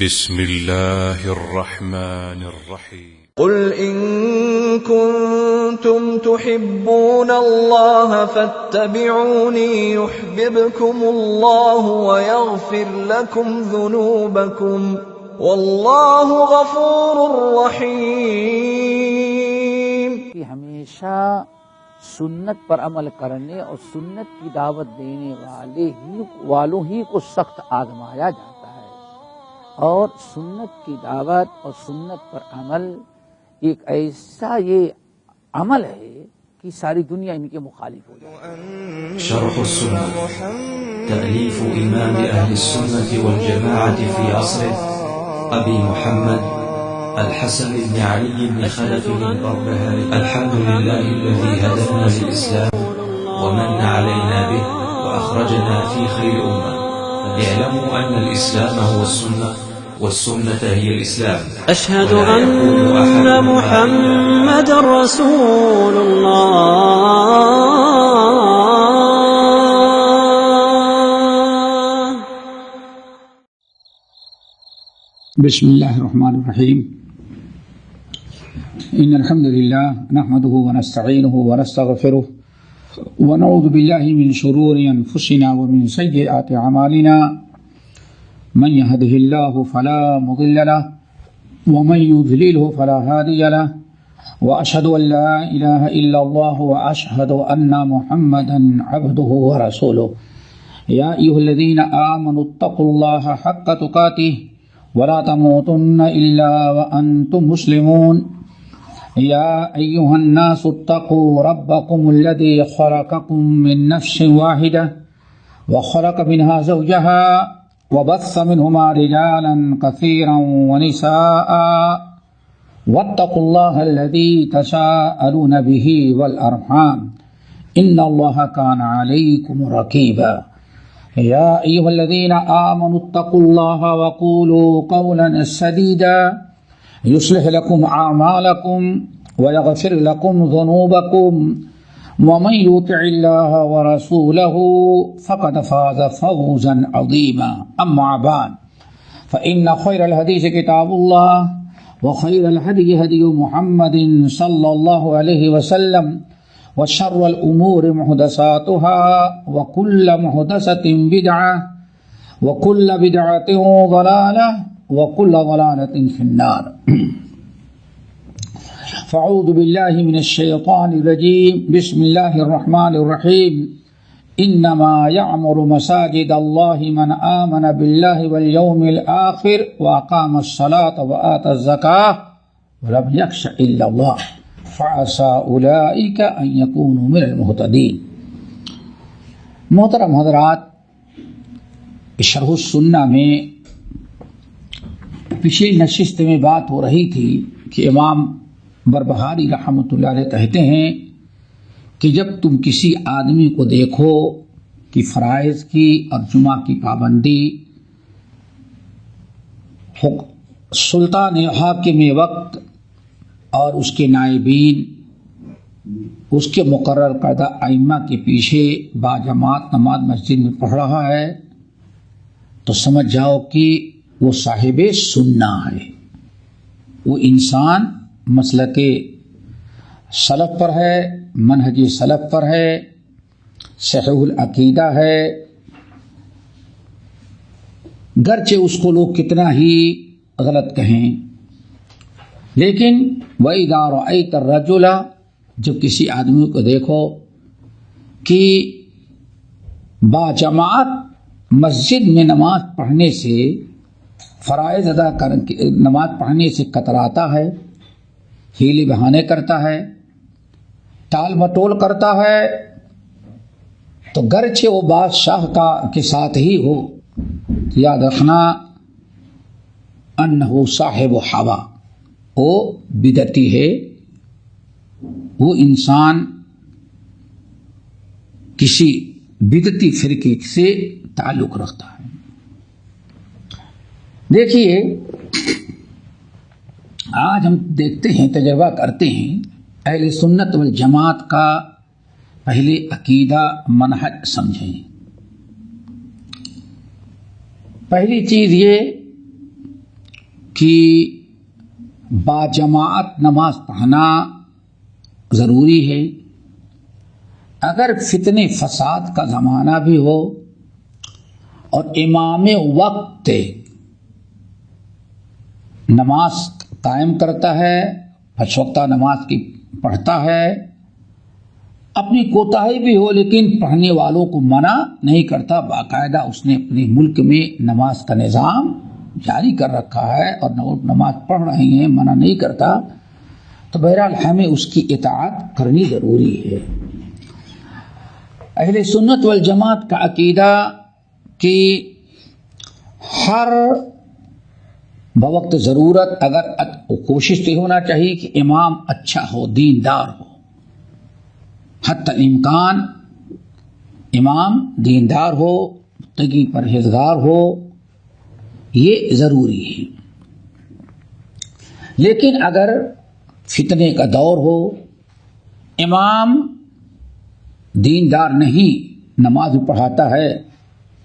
بسم الله الرحمن الرحيم قل إن كنتم تحبون الله فاتبعوني يحببكم الله ويغفر لكم ذنوبكم والله غفور رحيم. ہمیشہ سنت پر عمل کرنے اور سنت کی دعوت دینے والوں ہی کو سخت آزمایا جاتا ہے، اور سنت کی دعوت اور سنت پر عمل ایک ایسا یہ عمل ہے کہ ساری دنیا ان کے مخالف ہو جائے. شرح السنة تأليف إمام أهل السنة والجماعة في عصره أبي محمد الحسن بن علي بن خلف البربهاري. الحمد لله الذي هدانا للإسلام ومن علينا به وأخرجنا في خير أمة. اعلموا أن الإسلام هو السنة والسنة هي الإسلام. أشهد أن محمد رسول الله. بسم الله الرحمن الرحيم. إن الحمد لله نحمده ونستعينه ونستغفره ونعوذ بالله من شرور أنفسنا ومن سيئات أعمالنا. من يهده الله فلا مضل له ومن يضلله فلا هادي له وأشهد أن لا إله إلا الله وأشهد أن محمدا عبده ورسوله. يا أيها الذين آمنوا اتقوا الله حق تقاته ولا تموتن إلا وأنتم مسلمون. يا أيها الناس اتقوا ربكم الذي خلقكم من نفس واحدة وخلق منها زوجها وبث منهما رجالا كثيرا ونساء واتقوا الله الذي تساءلون به والأرحام إن الله كان عليكم رقيبا. يا أيها الذين آمنوا اتقوا الله وقولوا قولا سديدا يصلح لكم أعمالكم ويغفر لكم ذنوبكم ومن يطع الله ورسوله فقد فاز فوزا عظيما. أما بعد فإن خير الحديث كتاب الله وخير الهدي هدي محمد صلى الله عليه وسلم وشر الأمور محدثاتها وكل محدثة بدعة وكل بدعة ضلالة وكل ضلالة في النار. فاعوذ بالله من الشيطان الرجيم. بسم الله الرحمن الرحيم. إنما يعمر مساجد الله من آمن بالله واليوم الآخر وأقام الصلاة وآتى الزكاة ولم يخش إلا الله فعسى أولئك أن يكونوا من المهتدين. محترم حضرات، شرح السنہ میں پچھلی نشست میں بات ہو رہی تھی کہ امام بربہاری رحمۃ اللہ علیہ کہتے ہیں کہ جب تم کسی آدمی کو دیکھو کہ فرائض کی اور جمعہ کی پابندی سلطان حاکم وقت اور اس کے نائبین اس کے مقرر کردہ ائمہ کے پیچھے باجماعت نماز مسجد میں پڑھ رہا ہے تو سمجھ جاؤ کہ وہ صاحب سنہ ہے، وہ انسان مسلک سلف پر ہے، منہج سلف پر ہے، صحیح العقیدہ ہے. گرچہ اس کو لوگ کتنا ہی غلط کہیں، لیکن وَإِذَا رَأَيْتَ الرَّجُلَ، جب کسی آدمی کو دیکھو کہ باجماعت مسجد میں نماز پڑھنے سے فرائض ادا نماز پڑھنے سے کتراتا ہے، ہیلے بہانے کرتا ہے، ٹال مٹول کرتا ہے، تو گرچہ وہ بادشاہ کے ساتھ ہی ہو، یاد رکھنا انہو صاحب ہوا، وہ بدعتی ہے، وہ انسان کسی بدعتی فرقے سے تعلق رکھتا ہے. دیکھیے، آج ہم دیکھتے ہیں، تجربہ کرتے ہیں، اہل سنت والجماعت کا پہلے عقیدہ منہج سمجھیں. پہلی چیز یہ کہ باجماعت نماز پڑھنا ضروری ہے. اگر فتنے فساد کا زمانہ بھی ہو اور امام وقت نماز قائم کرتا ہے، پانچ وقتہ نماز کی پڑھتا ہے، اپنی کوتاہی بھی ہو لیکن پڑھنے والوں کو منع نہیں کرتا، باقاعدہ اس نے اپنے ملک میں نماز کا نظام جاری کر رکھا ہے اور نماز پڑھ رہے ہیں، منع نہیں کرتا، تو بہرحال ہمیں اس کی اطاعت کرنی ضروری ہے. اہل سنت والجماعت کا عقیدہ کہ ہر بوقت ضرورت اگر کوشش تو ہونا چاہیے کہ امام اچھا ہو، دیندار ہو، حتی الامکان امام دیندار ہو، متقی پرہیزگار ہو، یہ ضروری ہے. لیکن اگر فتنے کا دور ہو، امام دیندار نہیں، نماز بھی پڑھاتا ہے،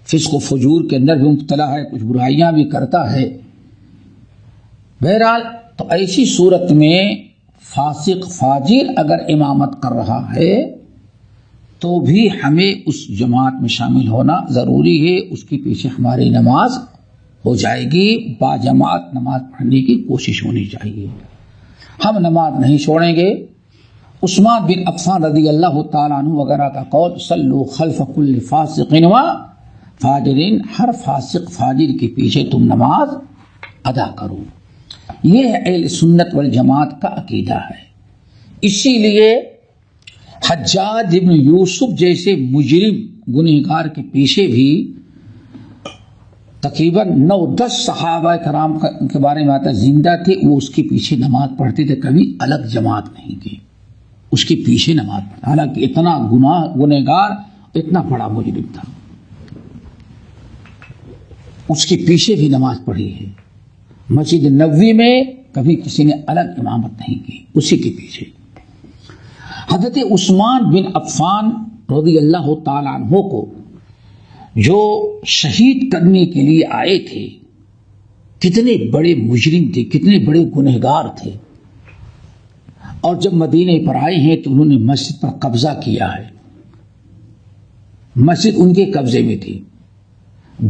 فسق و فجور کے اندر بھی مبتلا ہے، کچھ برائیاں بھی کرتا ہے، بہرحال تو ایسی صورت میں فاسق فاجر اگر امامت کر رہا ہے تو بھی ہمیں اس جماعت میں شامل ہونا ضروری ہے، اس کے پیچھے ہماری نماز ہو جائے گی، باجماعت نماز پڑھنے کی کوشش ہونی چاہیے. ہم نماز نہیں چھوڑیں گے. عثمان بن عفان رضی اللہ تعالیٰ عنہ وغیرہ کا قول صلو خلف کل فاسق و فاجرین، ہر فاسق فاجر کے پیچھے تم نماز ادا کرو. یہ اہل سنت والجماعت کا عقیدہ ہے. اسی لیے حجاج ابن یوسف جیسے مجرم گنہگار کے پیچھے بھی تقریباً 9-10 صحابہ کرام کے بارے میں آتا زندہ تھے، وہ اس کے پیچھے نماز پڑھتے تھے، کبھی الگ جماعت نہیں کی، اس کے پیچھے نماز پڑھتے، حالانکہ اتنا گنہگار، اتنا بڑا مجرم تھا، اس کے پیچھے بھی نماز پڑھی ہے. مسجد نبوی میں کبھی کسی نے الگ امامت نہیں کی، اسی کے پیچھے. حضرت عثمان بن عفان رضی اللہ تعالیٰ عنہ کو جو شہید کرنے کے لیے آئے تھے، کتنے بڑے مجرم تھے، کتنے بڑے گنہگار تھے، اور جب مدینے پر آئے ہیں تو انہوں نے مسجد پر قبضہ کیا ہے، مسجد ان کے قبضے میں تھی.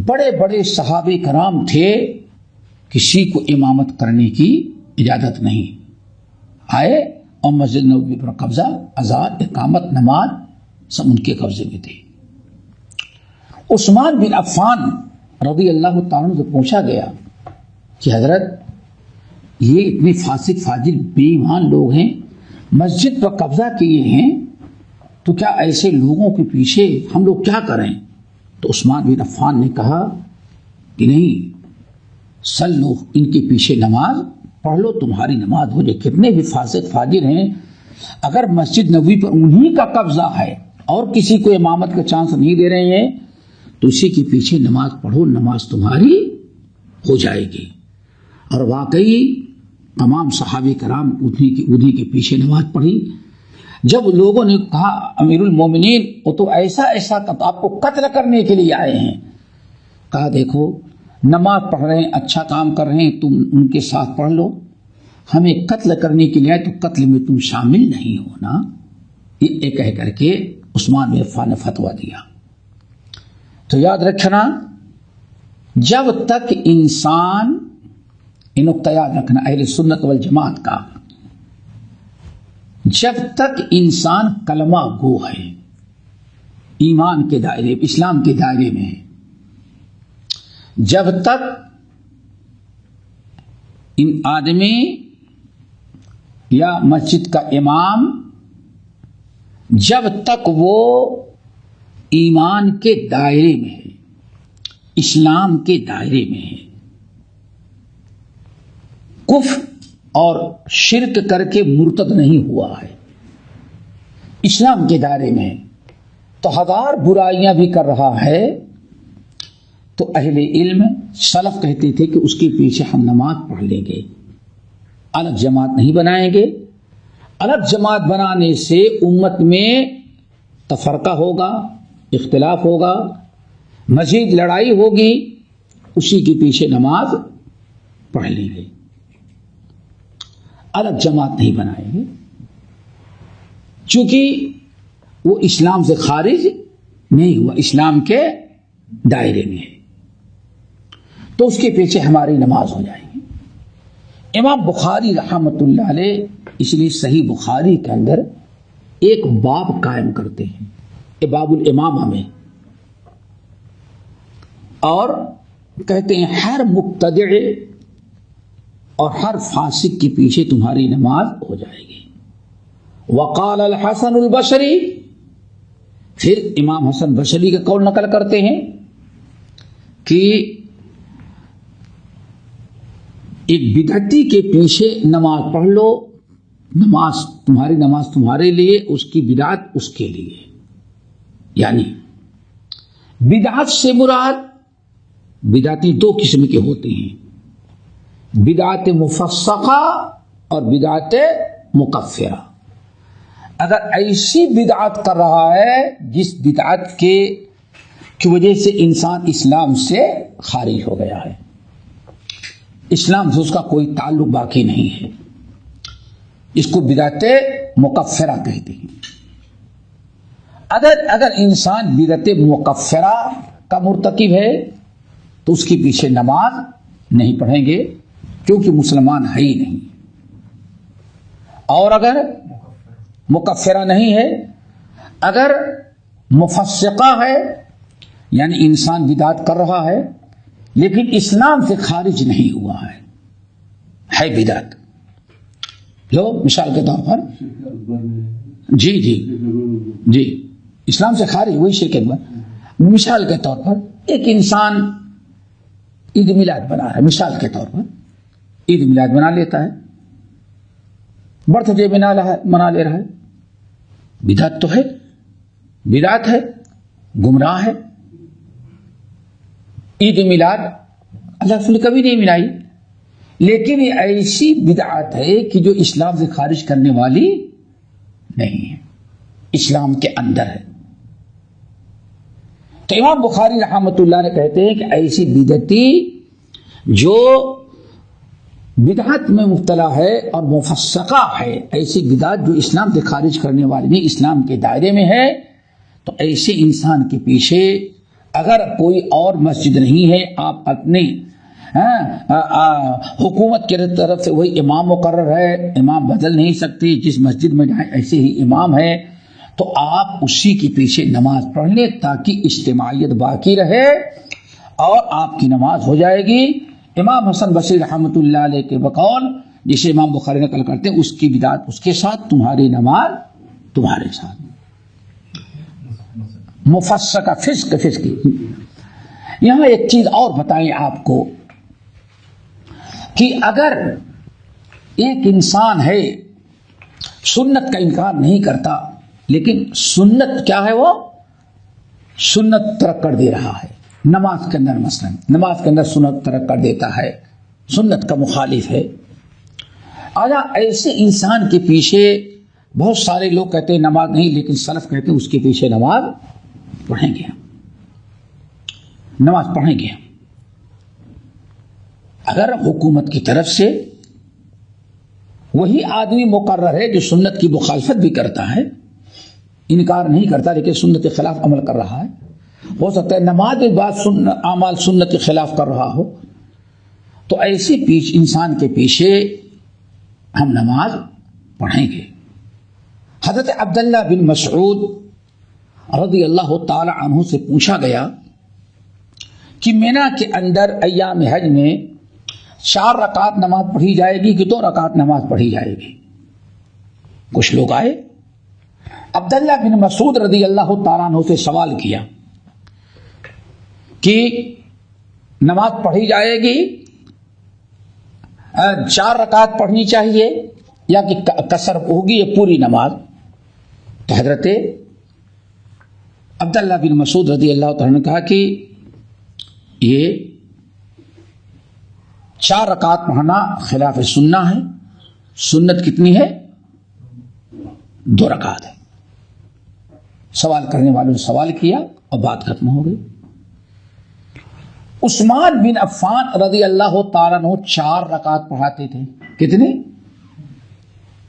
بڑے بڑے صحابہ کرام تھے، کسی کو امامت کرنے کی اجازت نہیں، آئے اور مسجد نبوی پر قبضہ، اذان، اقامت، نماز سب ان کے قبضے میں تھی. عثمان بن عفان رضی اللہ تعالیٰ عنہ سے پوچھا گیا کہ حضرت یہ اتنے فاسق فاجر بے ایمان لوگ ہیں، مسجد پر قبضہ کیے ہیں، تو کیا ایسے لوگوں کے پیچھے ہم لوگ کیا کریں؟ تو عثمان بن عفان نے کہا کہ نہیں، سلو، ان کے پیچھے نماز پڑھ لو، تمہاری نماز ہو جائے. کتنے بھی فاسق فاجر ہیں، اگر مسجد نبوی پر انہی کا قبضہ ہے اور کسی کو امامت کا چانس نہیں دے رہے ہیں تو اسی کے پیچھے نماز پڑھو، نماز تمہاری ہو جائے گی. اور واقعی تمام صحابہ کرام انہی کے پیچھے نماز پڑھی. جب لوگوں نے کہا امیر المومنین وہ تو ایسا آپ کو قتل کرنے کے لیے آئے ہیں، کہا دیکھو نماز پڑھ رہے ہیں، اچھا کام کر رہے ہیں، تم ان کے ساتھ پڑھ لو، ہمیں قتل کرنے کے لیے آئے تو قتل میں تم شامل نہیں ہونا. یہ کہہ کر کے عثمان بن عفان نے فتویٰ دیا. تو یاد رکھنا، جب تک انسان، یہ نقطہ یاد رکھنا اہل سنت والجماعت کا، جب تک انسان کلمہ گو ہے، ایمان کے دائرے، اسلام کے دائرے میں ہے، جب تک ان آدمی یا مسجد کا امام، جب تک وہ ایمان کے دائرے میں ہے، اسلام کے دائرے میں ہے، کفر اور شرک کر کے مرتد نہیں ہوا ہے، اسلام کے دائرے میں ہے، تو ہزار برائیاں بھی کر رہا ہے، تو اہل علم سلف کہتے تھے کہ اس کے پیچھے ہم نماز پڑھ لیں گے، الگ جماعت نہیں بنائیں گے. الگ جماعت بنانے سے امت میں تفرقہ ہوگا، اختلاف ہوگا، مزید لڑائی ہوگی، اسی کے پیچھے نماز پڑھ لیں گے. الگ جماعت نہیں بنائیں گے، چونکہ وہ اسلام سے خارج نہیں ہوا، اسلام کے دائرے میں ہے، تو اس کے پیچھے ہماری نماز ہو جائے گی۔ امام بخاری رحمۃ اللہ علیہ اس لیے صحیح بخاری کے اندر ایک باب قائم کرتے ہیں باب الامامہ میں، اور کہتے ہیں ہر مبتدع اور ہر فاسق کے پیچھے تمہاری نماز ہو جائے گی۔ وقال الحسن البصری، پھر امام حسن بصری کا قول نقل کرتے ہیں کہ ایک بدعتی کے پیچھے نماز پڑھ لو، تمہاری نماز تمہارے لیے، اس کی بدعت اس کے لیے۔ یعنی بدعت سے مراد بدعتیں دو قسم کے ہوتے ہیں، بدعت مفسقہ اور بدعت مکفرہ۔ اگر ایسی بدعت کر رہا ہے جس بدعت کی وجہ سے انسان اسلام سے خارج ہو گیا ہے، اسلام سے اس کا کوئی تعلق باقی نہیں ہے، اس کو بدعت مکفرہ کہتے ہیں۔ اگر انسان بدعت مکفرہ کا مرتکب ہے تو اس کے پیچھے نماز نہیں پڑھیں گے، کیونکہ مسلمان ہے ہی نہیں۔ اور اگر مکفرہ نہیں ہے، اگر مفسقہ ہے، یعنی انسان بدعت کر رہا ہے لیکن اسلام سے خارج نہیں ہوا ہے بدعت۔ لو مثال کے طور پر جی اسلام سے خارج وہی شرک اکبر۔ مثال کے طور پر ایک انسان عید میلاد بنا رہا ہے، مثال کے طور پر عید میلاد بنا لیتا ہے، برتھ ڈے منا لے رہا ہے، بدعت تو ہے، بدعت ہے، گمراہ ہے۔ عید میلاد اللہ رسول نے کبھی نہیں منائی، لیکن یہ ایسی بدعت ہے کہ جو اسلام سے خارج کرنے والی نہیں ہے، اسلام کے اندر ہے۔ تو امام بخاری رحمۃ اللہ نے کہتے ہیں کہ ایسی بدعتی جو بدعت میں مبتلا ہے اور مفسقہ ہے، ایسی بدعت جو اسلام سے خارج کرنے والی نہیں، اسلام کے دائرے میں ہے، تو ایسے انسان کے پیچھے اگر کوئی اور مسجد نہیں ہے، آپ اپنے حکومت کی طرف سے وہی امام مقرر ہے، امام بدل نہیں سکتے، جس مسجد میں جائیں ایسے ہی امام ہے، تو آپ اسی کے پیچھے نماز پڑھ لیں تاکہ اجتماعیت باقی رہے اور آپ کی نماز ہو جائے گی۔ امام حسن بصری رحمۃ اللہ علیہ کے بقول جسے امام بخاری نقل کرتے ہیں، اس کی بدعت اس کے ساتھ، تمہاری نماز تمہارے ساتھ۔ مفسقہ فسق یہاں ایک چیز اور بتائیں آپ کو کہ اگر ایک انسان ہے سنت کا انکار نہیں کرتا، لیکن سنت کیا ہے، وہ سنت ترک کر دے رہا ہے، نماز کے اندر مثلا نماز کے اندر سنت ترک کر دیتا ہے، سنت کا مخالف ہے، آیا ایسے انسان کے پیچھے بہت سارے لوگ کہتے ہیں نماز نہیں، لیکن سلف کہتے ہیں اس کے پیچھے نماز پڑھیں گے، نماز پڑھیں گے۔ اگر حکومت کی طرف سے وہی آدمی مقرر ہے جو سنت کی مخالفت بھی کرتا ہے، انکار نہیں کرتا لیکن سنت کے خلاف عمل کر رہا ہے، ہو سکتا ہے نماز کے بعد اعمال سنت کے خلاف کر رہا ہو، تو ایسے انسان کے پیچھے ہم نماز پڑھیں گے۔ حضرت عبداللہ بن مسعود رضی اللہ تعالی عنہ سے پوچھا گیا کہ مینا کے اندر ایام حج میں 4 رکعت نماز پڑھی جائے گی کہ 2 رکعت نماز پڑھی جائے گی؟ کچھ لوگ آئے، عبداللہ بن مسعود رضی اللہ تعالیٰ عنہ سے سوال کیا کہ نماز پڑھی جائے گی، 4 رکعت پڑھنی چاہیے یا کہ قصر ہوگی یہ پوری نماز؟ تو حضرت عبداللہ بن مسعود رضی اللہ تعالیٰ نے کہا کہ یہ 4 رکعت پڑھنا خلاف سنہ ہے، سنت کتنی ہے؟ 2 رکعت ہے۔ سوال کرنے والوں نے سوال کیا اور بات ختم ہو گئی۔ عثمان بن عفان رضی اللہ تعالیٰ عنہ 4 رکعت پڑھاتے تھے، کتنی؟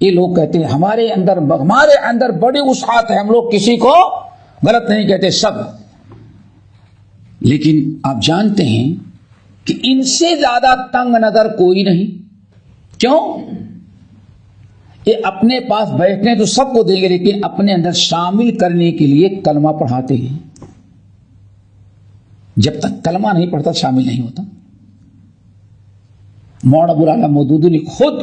یہ لوگ کہتے ہیں ہمارے اندر بڑی وسعت ہے، ہم لوگ کسی کو غلط نہیں کہتے سب، لیکن آپ جانتے ہیں کہ ان سے زیادہ تنگ نظر کوئی نہیں۔ کیوں؟ یہ اپنے پاس بیٹھنے تو سب کو دیں گے، لیکن اپنے اندر شامل کرنے کے لیے کلمہ پڑھاتے ہیں۔ جب تک کلمہ نہیں پڑھتا شامل نہیں ہوتا۔ مولانا ابوالعلا مودودی نے خود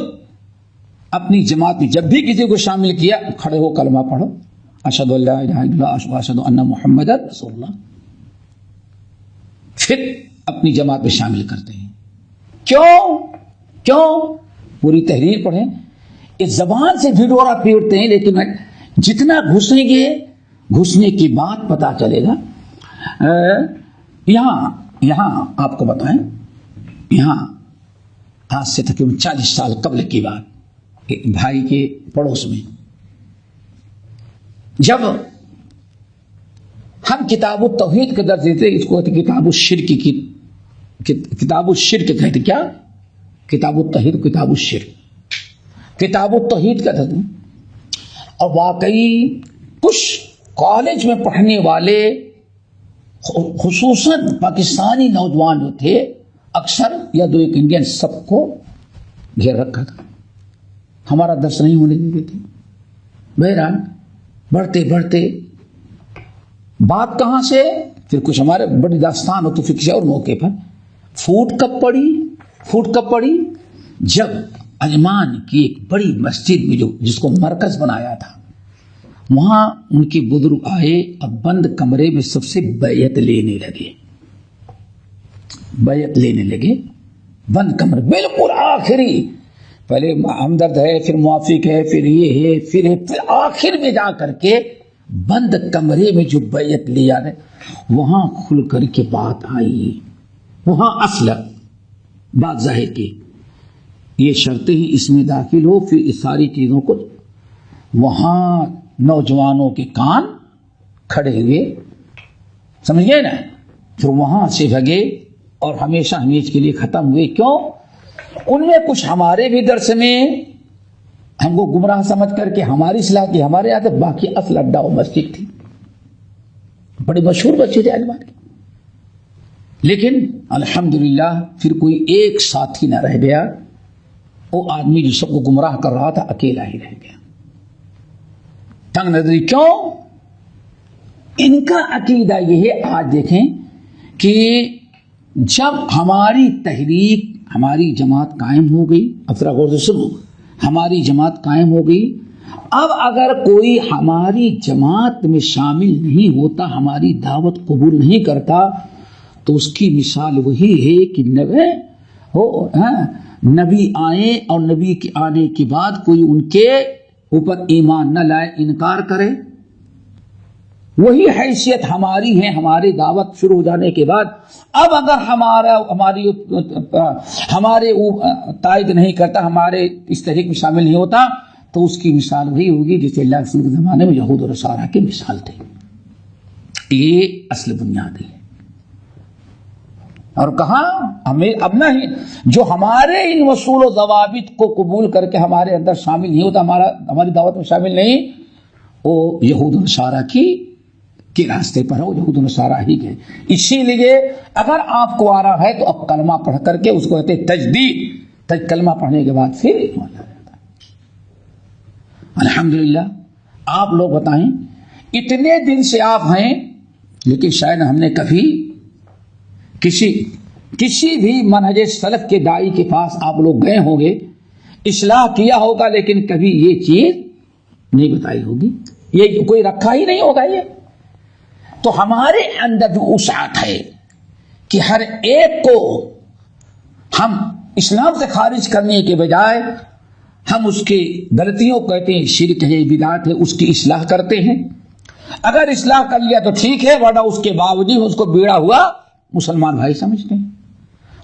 اپنی جماعت میں جب بھی کسی کو شامل کیا، کھڑے ہو کلمہ پڑھو، اشہد ان لا الہ الا اللہ اشہد ان محمد رسول اللہ، پھر اپنی جماعت میں شامل کرتے ہیں۔ کیوں؟ پوری تحریر پڑھیں، اس زبان سے بھڑوڑا پیٹتے ہیں، لیکن جتنا گھسیں گے گھسنے کی بات پتا چلے گا۔ یہاں آپ کو بتائیں، یہاں آج سے تقریباً 40 سال قبل کی بات، ایک بھائی کے پڑوس میں جب ہم کتاب التوحید کے درس دیتے، اس کو کہتے کتاب الشرک کی، کتاب الشرک کہتے، کیا؟ کتاب التوحید، کتاب الشرک، کتاب التوحید کا درس۔ اور واقعی کچھ کالج میں پڑھنے والے خصوصاً پاکستانی نوجوان جو تھے، اکثر یا دو ایک انڈین، سب کو گھیر رکھا تھا، ہمارا درس نہیں ہونے دیتے تھے۔ بہرحال بڑھتے بڑھتے بات کہاں سے، پھر کچھ ہمارے بڑی داستان ہو تو پھر کسی اور موقع پر پھوٹ کب پڑی جب عجمان کی ایک بڑی مسجد میں جس کو مرکز بنایا تھا، وہاں ان کے بزرگ آئے اور بند کمرے میں سب سے بیعت لینے لگے، بند کمرے بالکل آخری، پہلے ہمدرد ہے، پھر موافق ہے، پھر یہ ہے، پھر آخر میں جا کر کے بند کمرے میں جو بیعت لیا ہے وہاں کھل کر کے بات آئی، وہاں اصل بات ظاہر کی، یہ شرطیں ہی اس میں داخل ہو، پھر اس ساری چیزوں کو، وہاں نوجوانوں کے کان کھڑے ہوئے، سمجھ گئے نا، پھر وہاں سے بھگے اور ہمیشہ کے لیے ختم ہوئے۔ کیوں؟ ان میں کچھ ہمارے بھی درس میں ہم کو گمراہ سمجھ کر کے ہماری اصلاح کی، ہمارے یہاں تک، باقی اصل اڈا و مسجد تھی، بڑی مشہور مسجد ہے علمان کی، لیکن الحمدللہ پھر کوئی ایک ساتھی نہ رہ گیا، وہ آدمی جو سب کو گمراہ کر رہا تھا اکیلا ہی رہ گیا۔ تنگ نظری کیوں؟ ان کا عقیدہ یہ ہے، آج دیکھیں کہ جب ہماری تحریک، ہماری جماعت قائم ہو گئی، اب ذرا غور سے سنو، ہماری جماعت قائم ہو گئی، اب اگر کوئی ہماری جماعت میں شامل نہیں ہوتا، ہماری دعوت قبول نہیں کرتا، تو اس کی مثال وہی ہے کہ نبی آئے اور نبی کے آنے کے بعد کوئی ان کے اوپر ایمان نہ لائے، انکار کرے، وہی حیثیت ہماری ہے۔ ہماری دعوت شروع ہو جانے کے بعد اب اگر ہمارے تائید نہیں کرتا، ہمارے اس تحریک میں شامل نہیں ہوتا، تو اس کی مثال وہی ہوگی جیسے اللہ کے رسول کے زمانے میں یہود و نصارہ کی مثال تھی۔ یہ اصل بنیاد ہے۔ اور کہاں ہمیں اب نہیں، جو ہمارے ان اصول و ضوابط کو قبول کر کے ہمارے اندر شامل نہیں ہوتا، ہماری دعوت میں شامل نہیں، وہ یہود و نصارہ کے راستے پر ہے، وہ یہود و نصارہ ہی کے۔ اسی لیے اگر آپ کو آ رہا ہے تو اب کلمہ پڑھ کر کے، اس کو کہتے ہیں تجدید، کلمہ پڑھنے کے بعد پھر ایمان لایا جاتا ہے۔ الحمدللہ آپ لوگ بتائیں، اتنے دن سے آپ ہیں، لیکن شاید ہم نے کبھی کسی بھی منہج سلف کے داعی کے پاس آپ لوگ گئے ہوں گے، اصلاح کیا ہوگا، لیکن کبھی یہ چیز نہیں بتائی ہوگی، یہ کوئی رکھا ہی نہیں ہوگا۔ یہ تو ہمارے اندر جو وسعت ہے کہ ہر ایک کو ہم اسلام سے خارج کرنے کے بجائے ہم اس کی غلطیوں کہتے ہیں، شرک ہے، بدعت ہے، اس کی اصلاح کرتے ہیں۔ اگر اصلاح کر لیا تو ٹھیک ہے، ورنہ اس کے باوجود اس کو بیڑا ہوا مسلمان بھائی سمجھتے ہیں،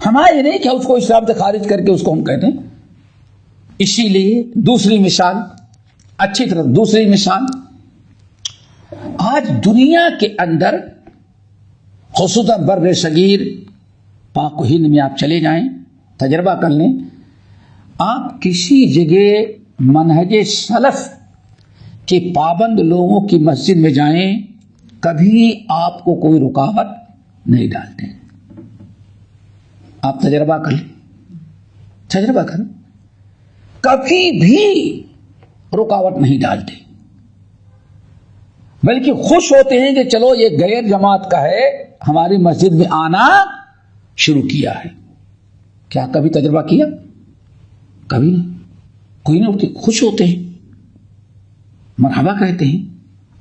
ہمارے نہیں کہ اس کو اسلام سے خارج کر کے اس کو ہم کہتے ہیں۔ اسی لیے دوسری مثال، اچھی طرح دوسری مثال، آج دنیا کے اندر خصوصاً بر صغیر پاک و ہند میں آپ چلے جائیں، تجربہ کر لیں، آپ کسی جگہ منہج سلف کے پابند لوگوں کی مسجد میں جائیں، کبھی آپ کو کوئی رکاوٹ نہیں ڈالتے. آپ تجربہ کر لیں، تجربہ کریں، کبھی بھی رکاوٹ نہیں ڈالتے، بلکہ خوش ہوتے ہیں کہ چلو یہ غیر جماعت کا ہے، ہماری مسجد میں آنا شروع کیا ہے. کیا کبھی تجربہ کیا؟ کبھی نہیں. کوئی نہیں اٹھتے، خوش ہوتے ہیں، مرحبا کہتے ہیں،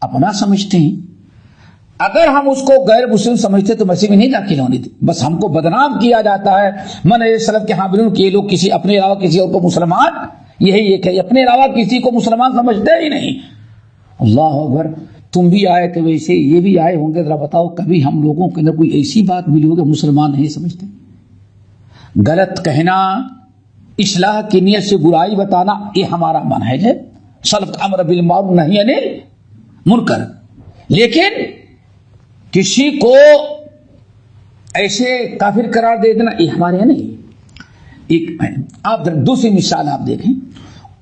اپنا سمجھتے ہیں. اگر ہم اس کو غیر مسلم سمجھتے تو مسجد میں نہیں داخل ہونے تھے. بس ہم کو بدنام کیا جاتا ہے منہج سلف کے حاملوں کہ یہ لوگ کسی اپنے علاوہ کسی اور کو مسلمان، یہی ایک ہے، اپنے علاوہ کسی کو مسلمان سمجھتے ہی نہیں. اللہ اکبر. تم بھی آئے تھے ویسے یہ بھی آئے ہوں گے، ذرا بتاؤ کبھی ہم لوگوں کے اندر کوئی ایسی بات ملی ہوگی مسلمان نہیں سمجھتے؟ غلط کہنا، اصلاح کی نیت سے برائی بتانا، یہ ہمارا منہج ہے. سلف کا امر بالمعروف نہی عن المنکر. لیکن کسی کو ایسے کافر قرار دے دینا یہ ہمارے یہاں نہیں. ایک آپ دوسری مثال آپ دیکھیں،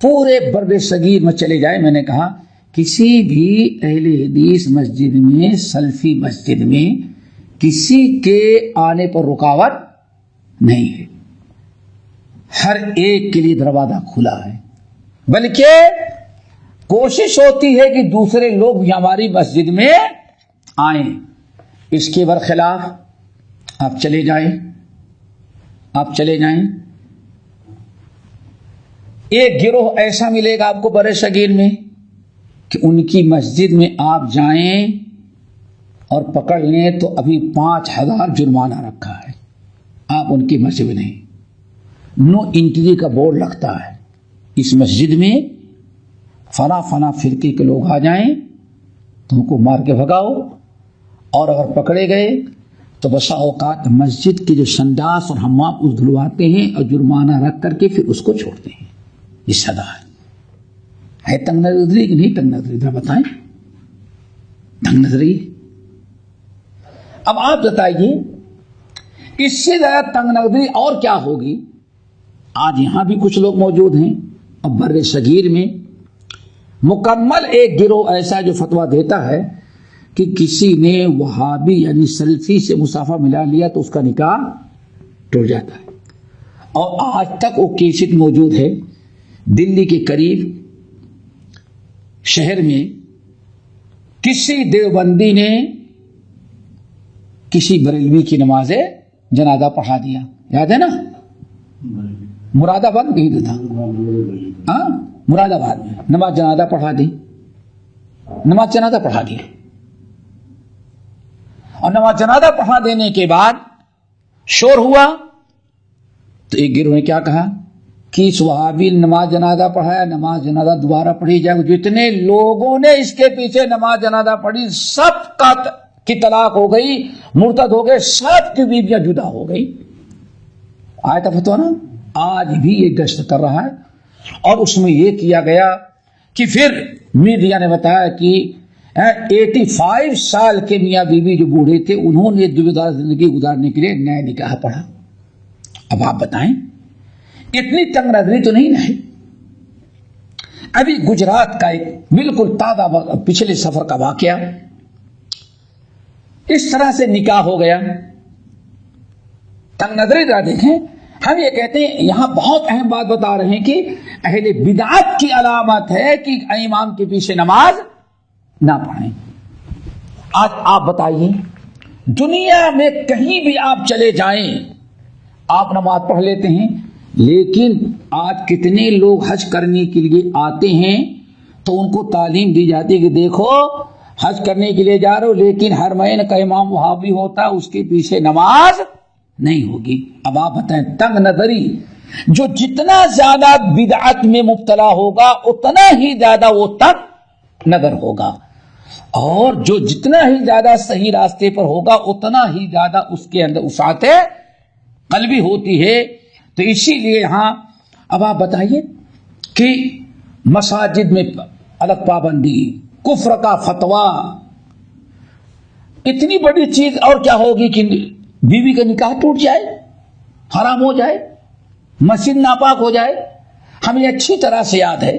پورے بر صغیر میں چلے جائیں، میں نے کہا کسی بھی اہل حدیث مسجد میں، سلفی مسجد میں کسی کے آنے پر رکاوٹ نہیں ہے. ہر ایک کے لیے دروازہ کھلا ہے، بلکہ کوشش ہوتی ہے کہ دوسرے لوگ بھی ہماری مسجد میں آئیں. اس کے برخلاف آپ چلے جائیں، ایک گروہ ایسا ملے گا آپ کو بر صغیر میں کہ ان کی مسجد میں آپ جائیں اور پکڑ لیں تو ابھی 5,000 جرمانہ رکھا ہے. آپ ان کی مسجد میں نہیں، نو انٹری کا بورڈ لگتا ہے، اس مسجد میں فلاں فرقے کے لوگ آ جائیں تو ان کو مار کے بھگاؤ، اور اگر پکڑے گئے تو بسا اوقات مسجد کے جو سنداس اور حمام اس دھلواتے ہیں اور جرمانہ رکھ کر کے پھر اس کو چھوڑتے ہیں. یہ سزا ہے تنگ نظری کہ نہیں تنگ نظری؟ ذرا بتائیں، تنگ نظری. اب آپ بتائیے اس سے زیادہ تنگ نظری اور کیا ہوگی؟ آج یہاں بھی کچھ لوگ موجود ہیں، اب بر صغیر میں مکمل ایک گروہ ایسا جو فتویٰ دیتا ہے کہ کسی نے وہابی یعنی سلفی سے مصافحہ ملا لیا تو اس کا نکاح ٹوٹ جاتا ہے. اور آج تک وہ کیسٹ موجود ہے. دلی کے قریب شہر میں کسی دیوبندی نے کسی بریلوی کی نماز جنازہ پڑھا دیا، یاد ہے نا؟ مراد آباد کہیں تو تھا، مراد آباد میں نماز جنازہ پڑھا دی. اور نماز جنازہ پڑھا دینے کے بعد شور ہوا تو ایک گروہ نے کیا کہا کہ اس وہابی نماز جنازہ پڑھایا، نماز جنازہ دوبارہ پڑھی جائے. جتنے لوگوں نے اس کے پیچھے نماز جنازہ پڑھی سب کی طلاق ہو گئی، مرتد ہو گئے، سب کی بیویاں جدا ہو گئی. آیا تھا فتویٰ نا؟ آج بھی یہ گشت کر رہا ہے. اور اس میں یہ کیا گیا کہ پھر میڈیا نے بتایا کہ 85 سال کے میاں بیوی جو بوڑھے تھے انہوں نے دوبارہ زندگی گزارنے کے لیے نیا نکاح پڑھا. اب آپ بتائیں اتنی تنگ نظری تو نہیں ہے. ابھی گجرات کا ایک بالکل تازہ پچھلے سفر کا واقعہ، اس طرح سے نکاح ہو گیا. تنگ نظری ذرا دیکھیں. ہم یہ کہتے ہیں یہاں بہت اہم بات بتا رہے ہیں کہ اہل بدعت کی علامت ہے کہ امام کے پیچھے نماز نہ پڑھیں. آج آپ بتائیے دنیا میں کہیں بھی آپ چلے جائیں آپ نماز پڑھ لیتے ہیں، لیکن آج کتنے لوگ حج کرنے کے لیے آتے ہیں تو ان کو تعلیم دی جاتی ہے کہ دیکھو حج کرنے کے لیے جا رہے ہو لیکن حرمین کا امام وہابی ہوتا ہے، اس کے پیچھے نماز نہیں ہوگی. اب آپ بتائیں تنگ نظری جو جتنا زیادہ بدعت میں مبتلا ہوگا اتنا ہی زیادہ وہ تنگ نظر ہوگا، اور جو جتنا ہی زیادہ صحیح راستے پر ہوگا اتنا ہی زیادہ اس کے اندر وسعت قلبی ہوتی ہے. تو اسی لیے یہاں اب آپ بتائیے کہ مساجد میں الگ پابندی، کفر کا فتویٰ، اتنی بڑی چیز اور کیا ہوگی کہ بیوی کا نکاح ٹوٹ جائے، حرام ہو جائے، مسجد ناپاک ہو جائے. ہمیں اچھی طرح سے یاد ہے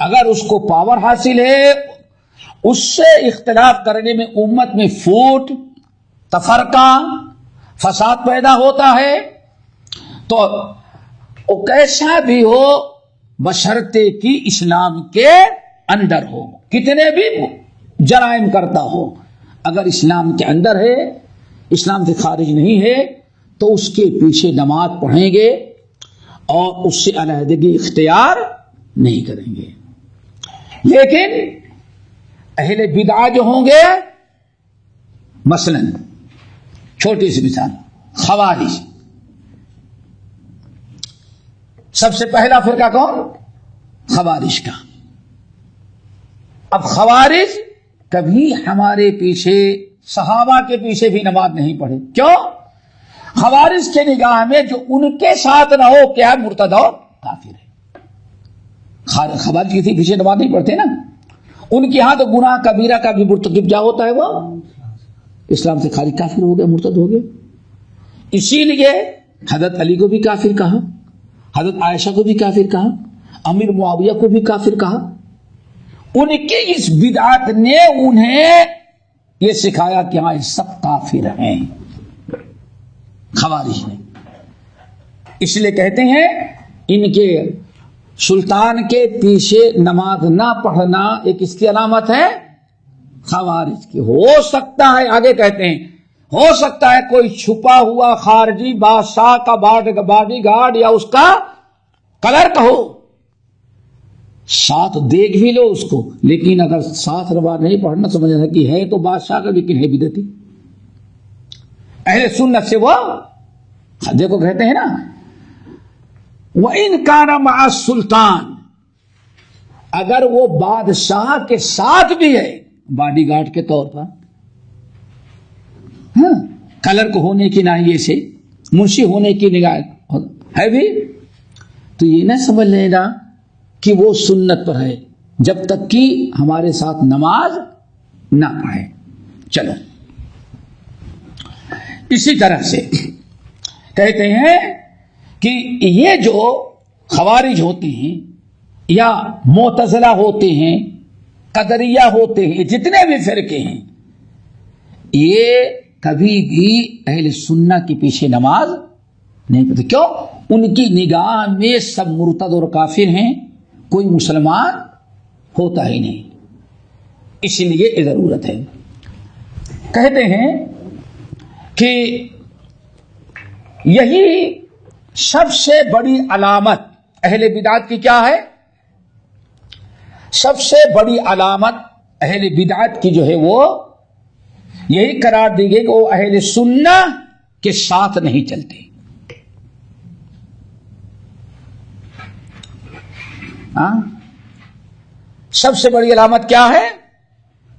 اگر اس کو پاور حاصل ہے، اس سے اختلاف کرنے میں امت میں فوٹ، تفرقہ، فساد پیدا ہوتا ہے، تو وہ کیسا بھی ہو بشرطے کی اسلام کے اندر ہو، کتنے بھی جرائم کرتا ہو، اگر اسلام کے اندر ہے، اسلام سے خارج نہیں ہے، تو اس کے پیچھے نماز پڑھیں گے اور اس سے علیحدگی اختیار نہیں کریں گے۔ لیکن اہل بدعہ جو ہوں گے، مثلا چھوٹی سی مثال، خوارج، سب سے پہلا فرقہ کون؟ خوارج کا۔ اب خوارج کبھی ہمارے پیچھے، صحابہ کے پیچھے بھی نماز نہیں پڑھے۔ کیوں؟ خوارج کے نگاہ میں جو ان کے ساتھ نہ ہو، کیا مرتد اور کافر ہے۔ خوارج کسی پیچھے نماز نہیں پڑھتے نا، ان کے ہاں تو گناہ کبیرہ کا بھی مرتکب کیا ہوتا ہے، وہ اسلام سے خارج، کافر ہو گیا، مرتد ہو گیا۔ اسی لیے حضرت علی کو بھی کافر کہا، حضرت عائشہ کو بھی کافر کہا، امیر معاویہ کو بھی کافر کہا۔ ان کی اس بدعت نے انہیں یہ سکھایا کہ ہاں یہ سب کافر ہیں، خوارج نے۔ اس لیے کہتے ہیں ان کے سلطان کے پیچھے نماز نہ پڑھنا ایک اس کی علامت ہے خوارج کی۔ ہو سکتا ہے، آگے کہتے ہیں، ہو سکتا ہے کوئی چھپا ہوا خارجی بادشاہ کا باڈی گارڈ یا اس کا کلرک ہو، ساتھ دیکھ بھی لو اس کو، لیکن اگر ساتھ نماز نہیں پڑھنا، سمجھنا کہ ہے تو بادشاہ کا لیکن ہے بدعتی۔ اہل سنت سے وہ دیکھو کہتے ہیں نا، وَإِنْ كَانَ مَعَ السُّلْطَانِ، اگر وہ بادشاہ کے ساتھ بھی ہے، باڈی گارڈ کے طور پر، ہاں، کلرک ہونے کی ناحیے سے، منشی ہونے کی نگاہ ہے بھی، تو یہ نہ سمجھ لینا کہ وہ سنت پر ہے جب تک کہ ہمارے ساتھ نماز نہ پڑھے۔ چلو، اسی طرح سے کہتے ہیں کہ یہ جو خوارج ہوتے ہیں یا معتزلہ ہوتے ہیں، قدریہ ہوتے ہیں، جتنے بھی فرقے ہیں، یہ کبھی بھی اہل سنت کے پیچھے نماز نہیں پڑھتے۔ کیوں؟ ان کی نگاہ میں سب مرتد اور کافر ہیں، کوئی مسلمان ہوتا ہی نہیں، اس لیے یہ ضرورت ہے۔ کہتے ہیں کہ یہی سب سے بڑی علامت اہل بدعت کی کیا ہے؟ سب سے بڑی علامت اہل بدعت کی جو ہے وہ یہی قرار دی گئی کہ وہ اہل سنت کے ساتھ نہیں چلتے۔ سب سے بڑی علامت کیا ہے؟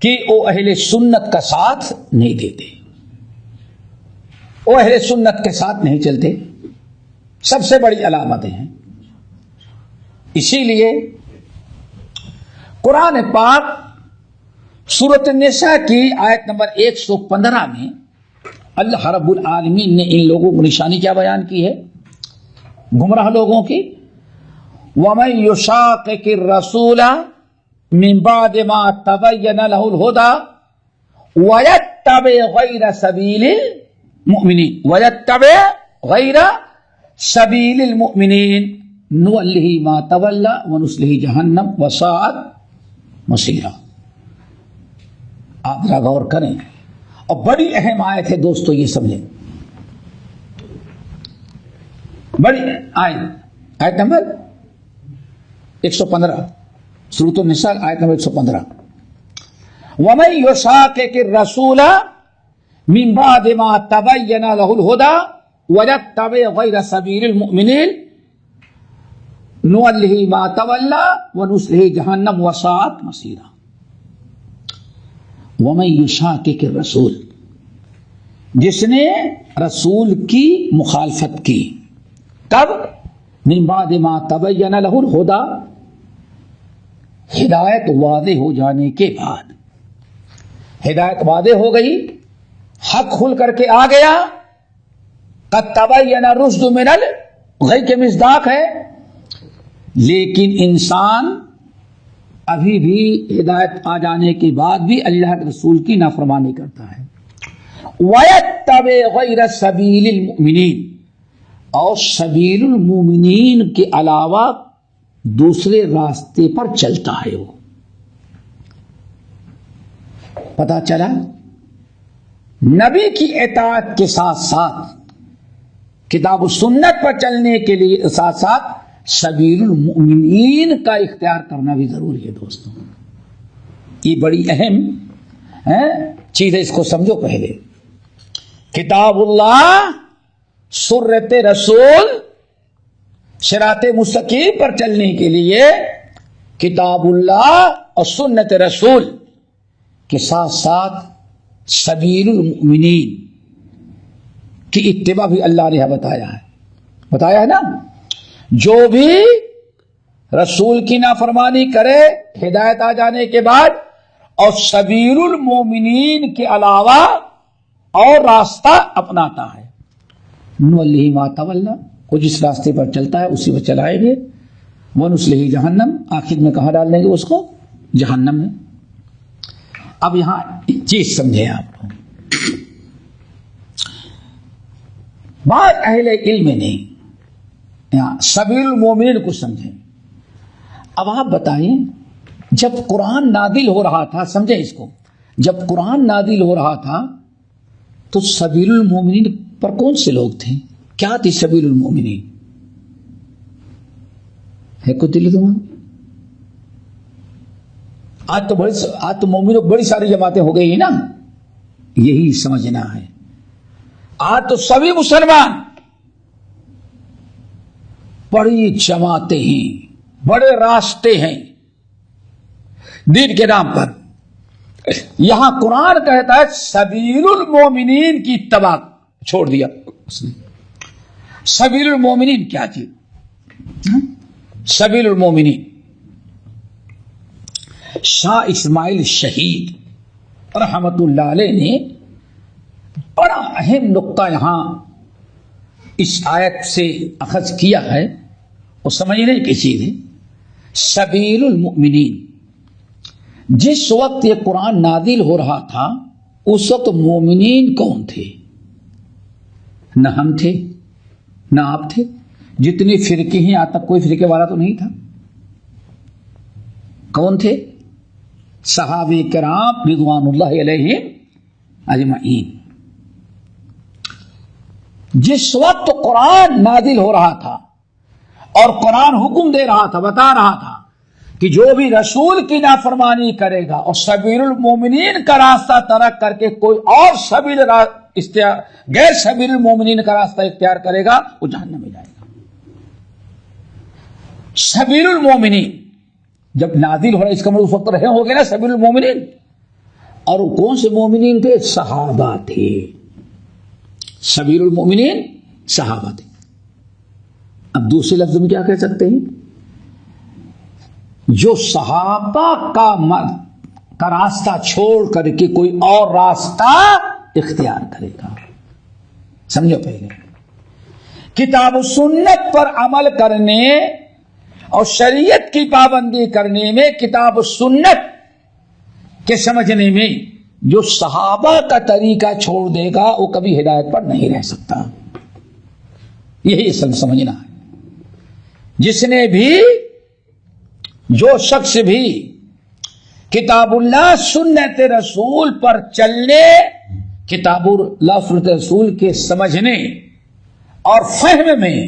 کہ وہ اہل سنت کا ساتھ نہیں دیتے، وہ اہل سنت کے ساتھ نہیں چلتے، سب سے بڑی علامتیں ہیں۔ اسی لیے قرآن پاک سورۃ النساء کی آیت نمبر 115 میں اللہ رب العالمین نے ان لوگوں کو نشانی کیا بیان کی ہے؟ گمراہ لوگوں کی، وَمَن يُشَاقِقِ الرَّسُولَ مِن بَعْدِ مَا تَبَيَّنَ لَهُ الْهُدَى وَيَتَّبِعْ غَيْرَ سَبِيلِ الْمُؤْمِنِينَ نُوَلِّهِ مَا تَوَلَّى وَنُصْلِهِ جَهَنَّمَ وَسَاءَتْ مَصِيرًا۔ آپ ذرا غور کریں، اور بڑی اہم آیت ہے دوستو، یہ سمجھیں، بڑی آیت نمبر 115، سورۃ النساء آیت نمبر 115، وَمَن يُشَاقِقِ الرَّسُولَ مِن بَعْدِ مَا تَبَيَّنَ لَهُ الْهُدَى وَيَتَّبِعْ غَيْرَ سَبِيلِ الْمُؤْمِنِينَ نُوَلِّهِ مَا تَوَلَّى وَنُصْلِهِ جَهَنَّمَ وَسَاءَتْ مَصِيرًا۔ وَمَن يُشَاقِقِ الرَّسُولَ، جس نے رسول کی مخالفت کی، کب؟ من بعد ما تبین لہ الہدی، ہدایت واضح ہو جانے کے بعد، ہدایت واضح ہو گئی، حق کھل کر کے آ گیا، قد تبین الرشد من الغی کے مصداق ہے، لیکن انسان ابھی بھی ہدایت آ جانے کے بعد بھی اللہ کے رسول کی نافرمانی کرتا ہے. وَيَتَّبِعْ غَيْرَ سَبِيلِ الْمُؤْمِنِينَ، اور سبیل المومنین کے علاوہ دوسرے راستے پر چلتا ہے. وہ پتا چلا نبی کی اطاعت کے ساتھ ساتھ کتاب و سنت پر چلنے کے لیے ساتھ ساتھ سبیل المؤمنین کا اختیار کرنا بھی ضروری ہے. دوستوں یہ بڑی اہم چیز ہے، اس کو سمجھو. پہلے کتاب اللہ، سنت رسول، صراط مستقیم پر چلنے کے لیے کتاب اللہ اور سنت رسول کے ساتھ ساتھ سبیل المؤمنین کی اتباع بھی اللہ نے بتایا ہے نا. جو بھی رسول کی نافرمانی کرے ہدایت آ جانے کے بعد اور سبیل المؤمنین کے علاوہ اور راستہ اپناتا ہے، نُوَلِّهِ مَا تَوَلَّى، وہ جس راستے پر چلتا ہے اسی پر چلائیں گے. وَنُصْلِهِ جہنم، آخر میں کہاں ڈال دیں گے اس کو؟ جہنم میں. اب یہاں چیز سمجھیں آپ لوگ. بعض اہل علم نے یہاں سبیل المومنین کو سمجھیں. اب آپ بتائیں، جب قرآن نازل ہو رہا تھا، سمجھیں اس کو، جب قرآن نازل ہو رہا تھا تو سبیل المومنین پر کون سے لوگ تھے؟ کیا تھی سبیل المومنین؟ ہے کوئی دل دماغ؟ آج تو مومنوں بڑی ساری جماعتیں ہو گئی ہیں نا. یہی سمجھنا ہے. آج تو سبھی مسلمان بڑی جماعتیں ہیں، بڑے راستے ہیں دین کے نام پر. یہاں قرآن کہتا ہے سبیل المومنین کی اتباع چھوڑ دیا اس نے. سبیل المومنین کیا چیز؟ سبیل المومنین. شاہ اسماعیل شہید رحمت اللہ علیہ نے بڑا اہم نقطہ یہاں اس آیت سے اخذ کیا ہے اور سمجھنے کی چیز ہے. سبیل المؤمنین، جس وقت یہ قرآن نازل ہو رہا تھا اس وقت مومنین کون تھے؟ نہ ہم تھے نہ آپ تھے. جتنے فرقے ہیں آج تک کوئی فرقے والا تو نہیں تھا. کون تھے؟ صحابہ کرام رضوان اللہ علیہم اجمعین. جس وقت قرآن نازل ہو رہا تھا اور قرآن حکم دے رہا تھا، بتا رہا تھا کہ جو بھی رسول کی نافرمانی کرے گا اور سبیل المومنین کا راستہ ترک کر کے کوئی اور غیر سبیل المومنین کا راستہ اختیار کرے گا وہ جہنم میں جائے گا. سبیل المومنین جب نازل ہو رہا ہے اس کا مطلب اس وقت رہے ہو گے نا سبیل المومنین. اور وہ کون سے مومنین تھے؟ صحابہ تھے. سبیل المومنین صحابہ تھے. اب دوسرے لفظ میں کیا کہہ سکتے ہیں؟ جو صحابہ کا راستہ چھوڑ کر کے کوئی اور راستہ اختیار کرے گا. سمجھو، پہلے کتاب و سنت پر عمل کرنے اور شریعت کی پابندی کرنے میں، کتاب و سنت کے سمجھنے میں جو صحابہ کا طریقہ چھوڑ دے گا وہ کبھی ہدایت پر نہیں رہ سکتا. یہی اصل سمجھنا ہے. جس نے بھی، جو شخص بھی کتاب اللہ سنت رسول پر چلنے، کتاب اللہ سنت رسول کے سمجھنے اور فہم میں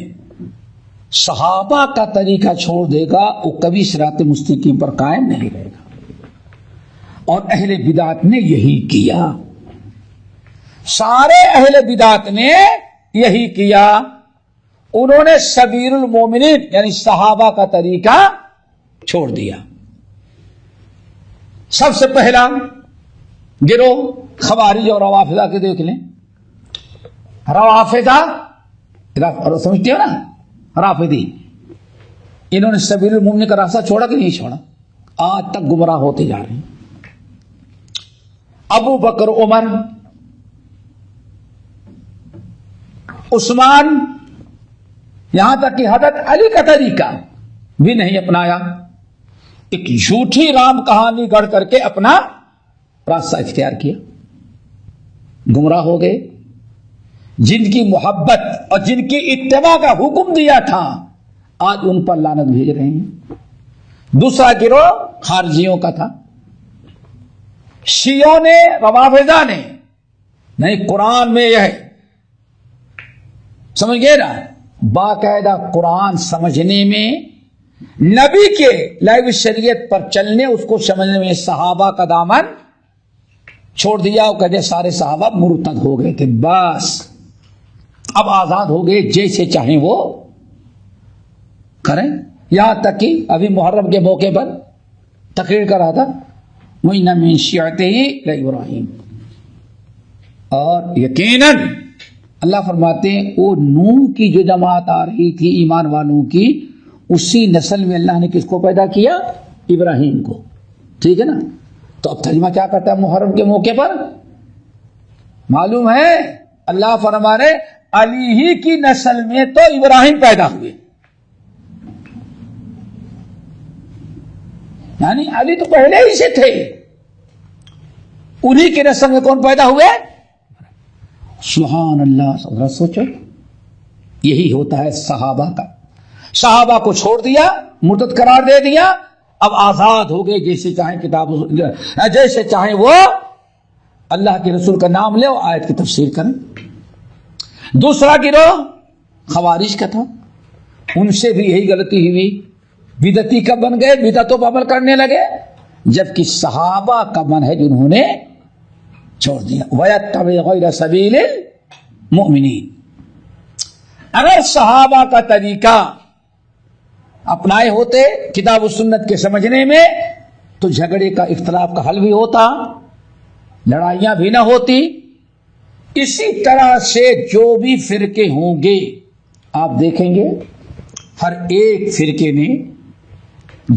صحابہ کا طریقہ چھوڑ دے گا وہ کبھی صراط مستقیم پر قائم نہیں رہے گا. اور اہل بدعت نے یہی کیا. سارے اہل بدعت نے یہی کیا. انہوں نے سبیل المومنین یعنی صحابہ کا طریقہ چھوڑ دیا. سب سے پہلا گروہ خوارج اور روافضہ کے دیکھ لیں. روافضہ سمجھتے ہو نا، رافضی، انہوں نے سبیل المومنین کا راستہ چھوڑا کہ نہیں چھوڑا؟ آج تک گمراہ ہوتے جا رہے ہیں. ابو بکر، عمر، عثمان، یہاں تک کہ حضرت علی کا طریقہ بھی نہیں اپنایا. ایک جھوٹی رام کہانی گڑھ کر کے اپنا راستہ اختیار کیا، گمراہ ہو گئے. جن کی محبت اور جن کی اتباع کا حکم دیا تھا آج ان پر لعنت بھیج رہے ہیں. دوسرا گروہ خارجیوں کا تھا، شیعوں نے، روافضہ نے. نہیں، قرآن میں یہ ہے، سمجھ گئے نا. باقاعدہ قرآن سمجھنے میں، نبی کے لائب شریعت پر چلنے، اس کو سمجھنے میں صحابہ کا دامن چھوڑ دیا اور کہتے سارے صحابہ مرتد ہو گئے تھے، بس اب آزاد ہو گئے، جیسے چاہیں وہ کریں. یہاں تک کہ ابھی محرم کے موقع پر تقریر کر رہا تھا، وَإِنَّ مِن شِيعَتِهِ لَإِبْرَاهِيمَ، اور یقیناً اللہ فرماتے ہیں وہ نوح کی جو جماعت آ رہی تھی ایمان والوں کی، اسی نسل میں اللہ نے کس کو پیدا کیا؟ ابراہیم کو. ٹھیک ہے نا. تو اب ترجمہ کیا کرتا ہے محرم کے موقع پر؟ معلوم ہے اللہ فرما رہے علی ہی کی نسل میں تو ابراہیم پیدا ہوئے، یعنی علی تو پہلے ہی سے تھے. انہی کی نسل میں کون پیدا ہوئے؟ سبحان اللہ. ذرا سوچو، یہی ہوتا ہے صحابہ کا. صحابہ کو چھوڑ دیا، مرتد قرار دے دیا، اب آزاد ہو گئے، جیسے چاہیں کتاب، جیسے چاہیں وہ اللہ کے رسول کا نام لے اور آیت کی تفسیر کریں. دوسرا گروہ خوارج کا تھا، ان سے بھی یہی غلطی ہوئی. بدعتی کب بن گئے؟ بدعتوں پر عمل کرنے لگے، جبکہ صحابہ کا منہج انہوں نے چھوڑ دیا. وَيَتَّبِعْ غَيْرَ سَبِيلِ الْمُؤْمِنِينَ. اگر صحابہ کا طریقہ اپنائے ہوتے کتاب و سنت کے سمجھنے میں، تو جھگڑے کا، اختلاف کا حل بھی ہوتا، لڑائیاں بھی نہ ہوتی. اسی طرح سے جو بھی فرقے ہوں گے، آپ دیکھیں گے ہر ایک فرقے نے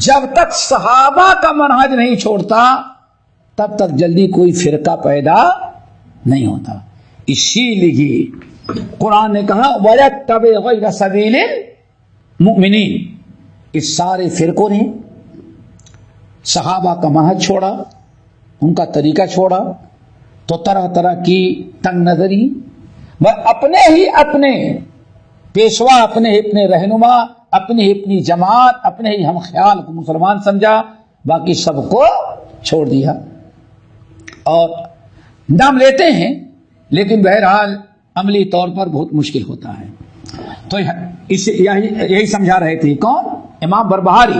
جب تک صحابہ کا منہج نہیں چھوڑتا تب تک جلدی کوئی فرقہ پیدا نہیں ہوتا. اسی لیے قرآن نے کہا وَيَتَّبِعْ غَيْرَ سَبِيلِ الْمُؤْمِنِينَ. اس سارے فرقوں نے صحابہ کا منہج چھوڑا، ان کا طریقہ چھوڑا، تو طرح طرح کی تنگ نظری، اپنے ہی اپنے پیشوا، اپنے ہی اپنے رہنما، اپنی ہی اپنی جماعت، اپنے ہی ہم خیال کو مسلمان سمجھا، باقی سب کو چھوڑ دیا. اور نام لیتے ہیں لیکن بہرحال عملی طور پر بہت مشکل ہوتا ہے. تو یہی سمجھا رہے تھے کون؟ امام بربہاری.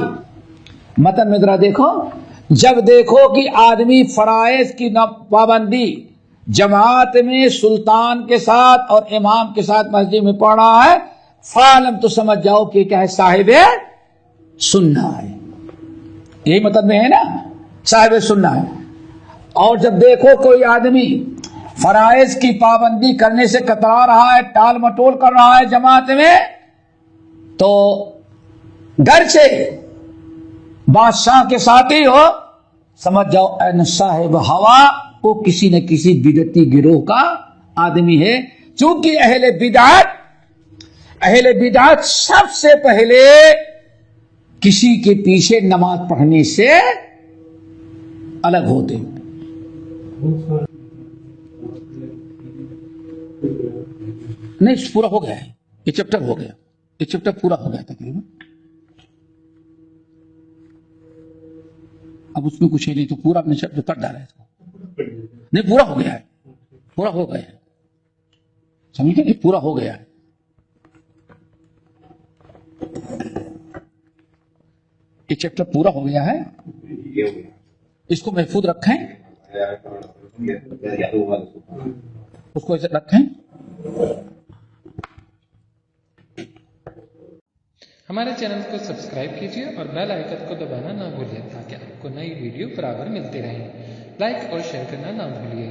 متن میں ذرا دیکھو، جب دیکھو کہ آدمی فرائض کی پابندی جماعت میں سلطان کے ساتھ اور امام کے ساتھ مسجد میں پڑھ رہا ہے، فعلم تو سمجھ جاؤ کہ کیا ہے، صاحب سننا ہے. یہی مطلب میں ہے نا، صاحب سننا ہے. اور جب دیکھو کوئی آدمی فرائض کی پابندی کرنے سے کترا رہا ہے، ٹال مٹول کر رہا ہے جماعت میں، تو گرچہ بادشاہ کے ساتھ ہی ہو، سمجھ جاؤ این صاحب ہوا، وہ کسی نہ کسی بدعتی گروہ کا آدمی ہے. چونکہ اہل بدعت سب سے پہلے کسی کے پیچھے نماز پڑھنے سے الگ ہوتے ہیں. نہیں، پورا ہو گیا ہے، یہ چیپٹر ہو گیا، یہ چیپٹر پورا ہو گیا تقریباً. اب اس میں کچھ ہے نہیں تو پورا اپنے چیپٹر کر ڈالا ہے اس کو. نہیں، پورا ہو گیا ہے، پورا ہو گیا ہے، سمجھے؟ نہیں، پورا ہو گیا ہے. یہ چیپٹر پورا ہو گیا ہے، اس کو محفوظ رکھیں، اس کو ایسے رکھیں. ہمارے چینل کو سبسکرائب کیجیے اور بیل آئیکن کو دبانا نہ بھولیے تاکہ آپ کو نئی ویڈیو برابر ملتی رہیں. لائک اور شیئر کرنا نہ بھولیے.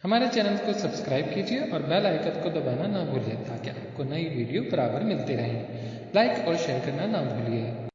ہمارے چینل کو سبسکرائب کیجیے اور بیل آئکن کو دبانا نہ بھولیے تاکہ آپ کو نئی ویڈیو برابر ملتی رہیں۔ لائک اور شیئر کرنا نہ بھولیے۔